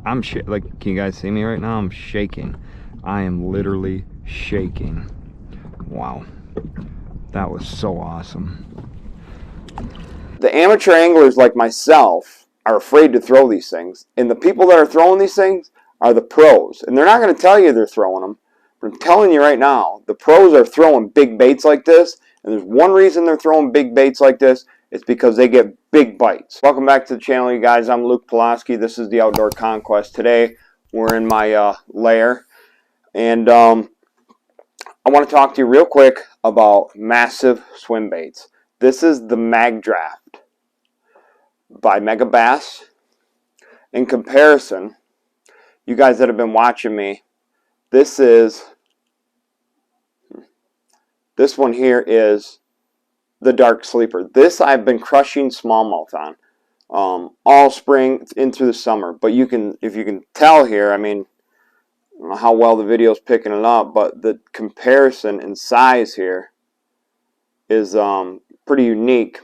I'm like, can you guys see me right now? I'm shaking. I am literally shaking. Wow, that was so awesome. The amateur anglers like myself are afraid to throw these things, and the people that are throwing these things are the pros, and they're not going to tell you they're throwing them, but I'm telling you right now, the pros are throwing big baits like this, and there's one reason they're throwing big baits like this. It's because they get big bites. Welcome back to the channel, you guys. I'm Luke Pulaski. This is the Outdoor Conquest. Today we're in my lair, and I want to talk to you real quick about massive swim baits. This is the Magdraft by Megabass. In comparison, you guys that have been watching me, this one here is the Dark Sleeper. This I've been crushing smallmouth on all spring into the summer. But you can, if you can tell here, I mean, I don't know how well the video's picking it up, but the comparison in size here is pretty unique.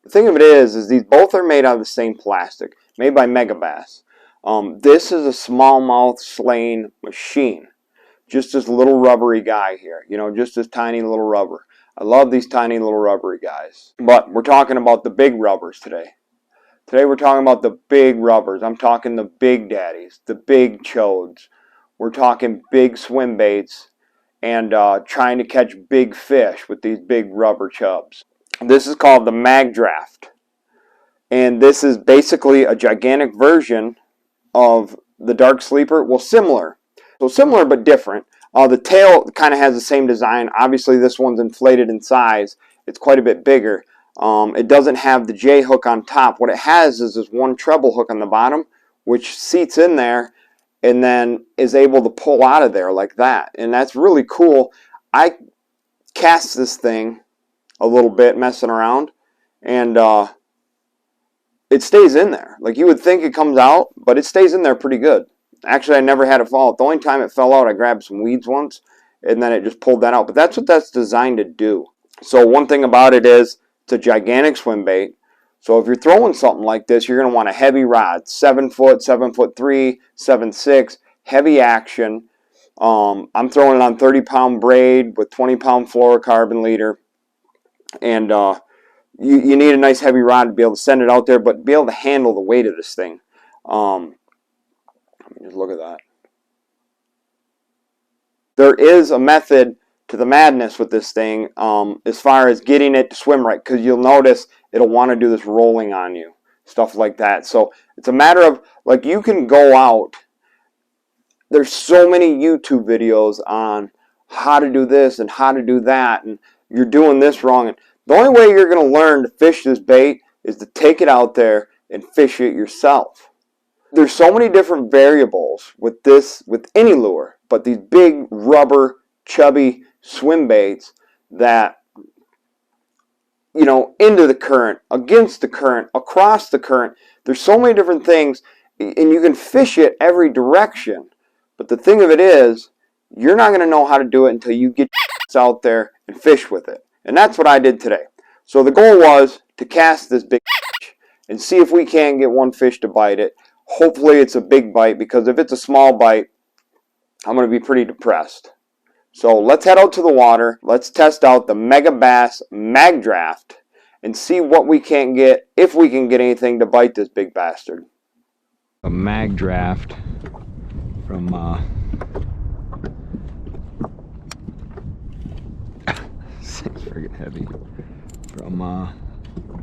The thing of it is these both are made out of the same plastic, made by Megabass. This is a smallmouth slaying machine. Just this little rubbery guy here, you know, just this tiny little rubber. I love these tiny little rubbery guys. But we're talking about the big rubbers today. Today we're talking about the big rubbers. I'm talking the big daddies, the big chodes. We're talking big swim baits and trying to catch big fish with these big rubber chubs. This is called the Magdraft. And this is basically a gigantic version of the Dark Sleeper. Well, similar. So similar but different. The tail kind of has the same design. Obviously this one's inflated in size. It's quite a bit bigger. It doesn't have the J hook on top. What it has is this one treble hook on the bottom, which seats in there and then is able to pull out of there like that. And that's really cool. I cast this thing a little bit messing around, and it stays in there. Like, you would think it comes out, but it stays in there pretty good. Actually, I never had it fall out. The only time it fell out, I grabbed some weeds once, and then it just pulled that out. But that's what that's designed to do. So one thing about it is it's a gigantic swim bait. So if you're throwing something like this, you're going to want a heavy rod, 7 foot, 7'3", 7'6", heavy action. I'm throwing it on 30-pound braid with 20-pound fluorocarbon leader. And you need a nice heavy rod to be able to send it out there, but be able to handle the weight of this thing. Just look at that. There is a method to the madness with this thing as far as getting it to swim right, because you'll notice it'll want to do this rolling on you, stuff like that. So it's a matter of, like, you can go out. There's so many YouTube videos on how to do this and how to do that, and you're doing this wrong. And the only way you're going to learn to fish this bait is to take it out there and fish it yourself. There's so many different variables with this, with any lure, but these big rubber chubby swim baits that, you know, into the current, against the current, across the current, there's so many different things, and you can fish it every direction. But the thing of it is, you're not going to know how to do it until you get out there and fish with it. And that's what I did today. So the goal was to cast this big fish and see if we can get one fish to bite it. Hopefully it's a big bite, because if it's a small bite, I'm going to be pretty depressed. So let's head out to the water. Let's test out the Megabass Magdraft and see what we can get, if we can get anything to bite this big bastard. A Magdraft from it's friggin' heavy, from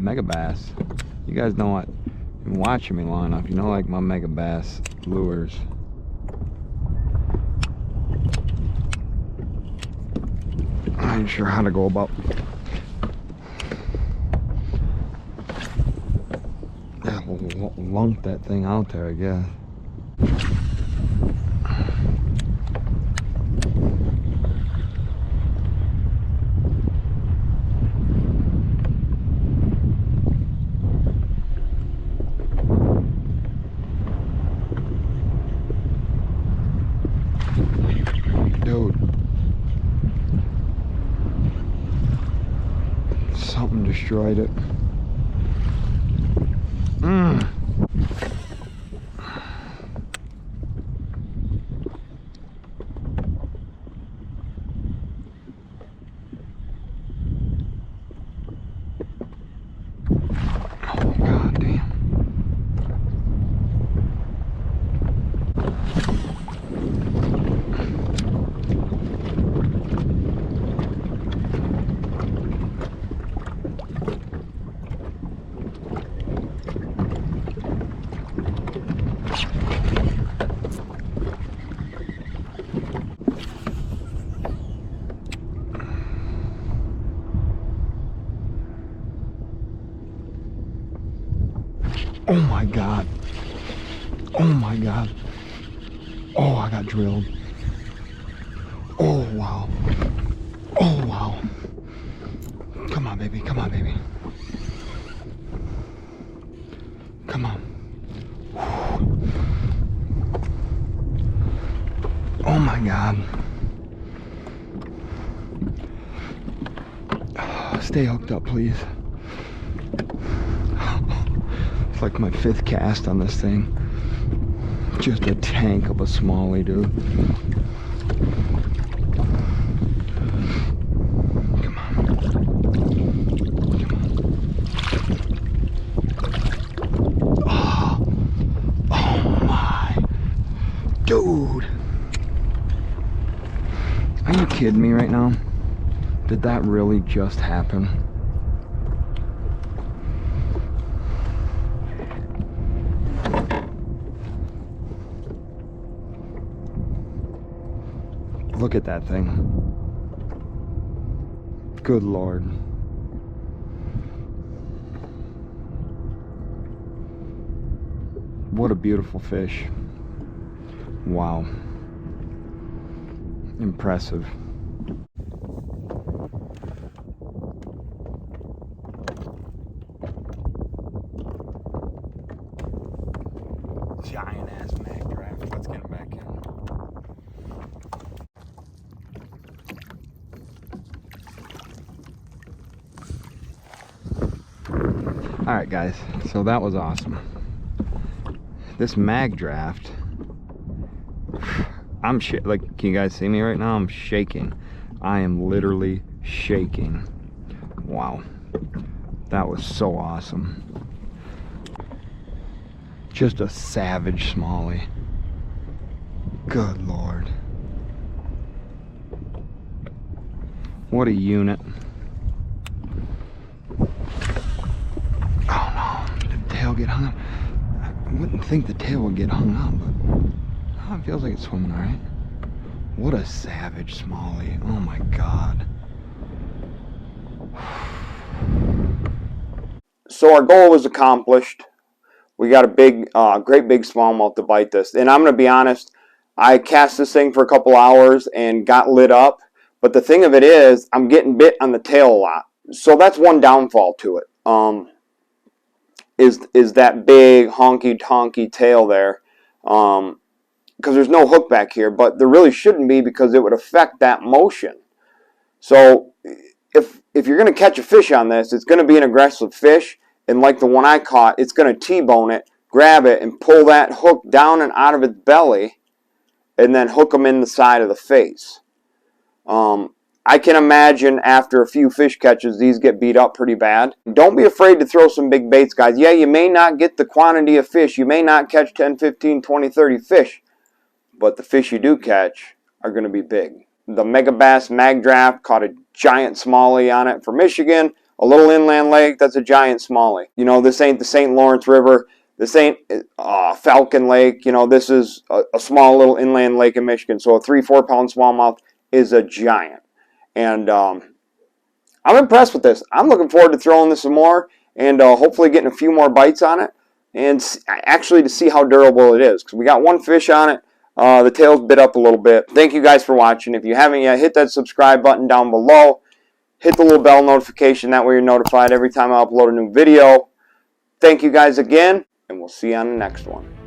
Megabass. You guys know what? You've been watching me long enough. You know, like my Megabass lures. I ain't sure how to go about lunk that thing out there, I guess. Dude, something destroyed it. Oh my God. Oh my God. Oh, I got drilled. Oh, wow. Oh, wow. Come on, baby. Come on, baby. Come on. Oh my God. Stay hooked up, please. It's like my 5th cast on this thing. Just a tank of a smallie, dude. Come on. Come on. Oh my. Dude. Are you kidding me right now? Did that really just happen? Look at that thing. Good Lord. What a beautiful fish. Wow. Impressive. Giant ass Magdraft. Let's get him back in. Alright guys, so that was awesome. This Magdraft, I'm like, can you guys see me right now? I'm shaking. I am literally shaking. Wow. That was so awesome. Just a savage smallie. Good Lord. What a unit. Oh no, did the tail get hung up? I wouldn't think the tail would get hung up, but oh, it feels like it's swimming all right. What a savage smallie. Oh my God. So our goal was accomplished. We got a big, great big smallmouth to bite this. And I'm going to be honest, I cast this thing for a couple hours and got lit up. But the thing of it is, I'm getting bit on the tail a lot. So that's one downfall to it. Is that big honky-tonky tail there. Because there's no hook back here. But there really shouldn't be, because it would affect that motion. So if you're going to catch a fish on this, it's going to be an aggressive fish. And like the one I caught, it's going to T-bone it, grab it, and pull that hook down and out of its belly, and then hook them in the side of the face. I can imagine after a few fish catches, these get beat up pretty bad. Don't be afraid to throw some big baits, guys. Yeah, you may not get the quantity of fish. You may not catch 10, 15, 20, 30 fish. But the fish you do catch are going to be big. The Megabass Magdraft caught a giant smallie on it for Michigan. A little inland lake, that's a giant smallie. You know, this ain't the St. Lawrence River. This ain't Falcon Lake. You know, this is a small little inland lake in Michigan. So a 3-4 pound smallmouth is a giant. And I'm impressed with this. I'm looking forward to throwing this some more and hopefully getting a few more bites on it. And actually to see how durable it is. Because we got one fish on it. The tail's bit up a little bit. Thank you guys for watching. If you haven't yet, hit that subscribe button down below. Hit the little bell notification. That way you're notified every time I upload a new video. Thank you guys again, and we'll see you on the next one.